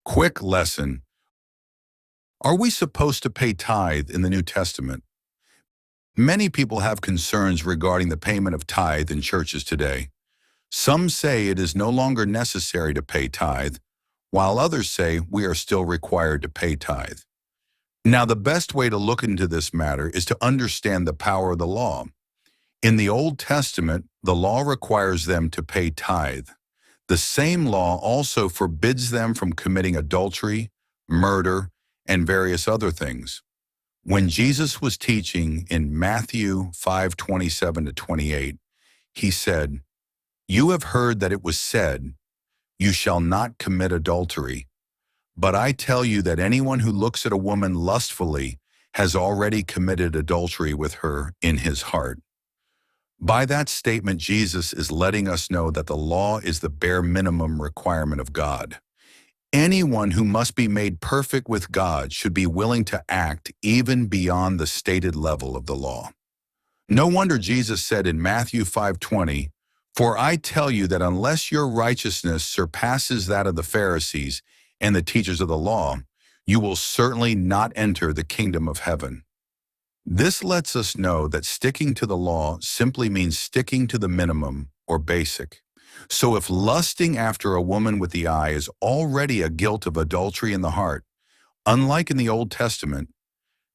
Quick lesson. Are we supposed to pay tithe in the New Testament? Many people have concerns regarding the payment of tithe in churches today. Some say it is no longer necessary to pay tithe, while others say we are still required to pay tithe. Now, the best way to look into this matter is to understand the power of the law. In the Old Testament, the law requires them to pay tithe. The same law also forbids them from committing adultery, murder, and various other things. When Jesus was teaching in Matthew 5:27-28, he said, "You have heard that it was said, 'You shall not commit adultery.' But I tell you that anyone who looks at a woman lustfully has already committed adultery with her in his heart." By that statement, Jesus is letting us know that the law is the bare minimum requirement of God. Anyone who must be made perfect with God should be willing to act even beyond the stated level of the law. No wonder Jesus said in Matthew 5:20, "For I tell you that unless your righteousness surpasses that of the Pharisees and the teachers of the law, you will certainly not enter the kingdom of heaven." This lets us know that sticking to the law simply means sticking to the minimum or basic. So if lusting after a woman with the eye is already a guilt of adultery in the heart, unlike in the Old Testament,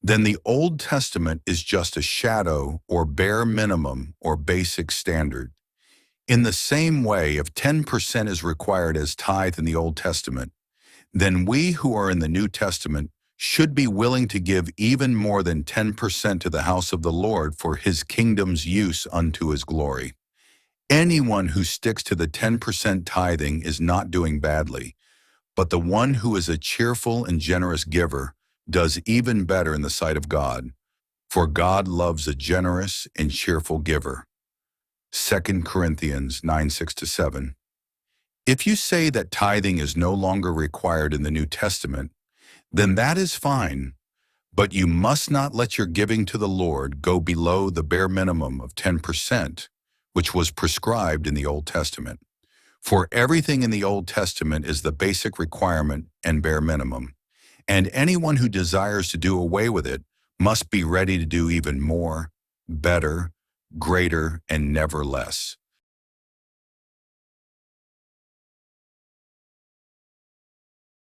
then the Old Testament is just a shadow or bare minimum or basic standard. In the same way, if 10% is required as tithe in the Old Testament, then we who are in the New Testament should be willing to give even more than 10% to the house of the Lord for his kingdom's use unto his glory. Anyone who sticks to the 10% tithing is not doing badly, but the one who is a cheerful and generous giver does even better in the sight of God, for God loves a generous and cheerful giver. 2 Corinthians 9:6-7. If you say that tithing is no longer required in the New Testament, then that is fine, but you must not let your giving to the Lord go below the bare minimum of 10%, which was prescribed in the Old Testament. For everything in the Old Testament is the basic requirement and bare minimum, and anyone who desires to do away with it must be ready to do even more, better, greater, and never less.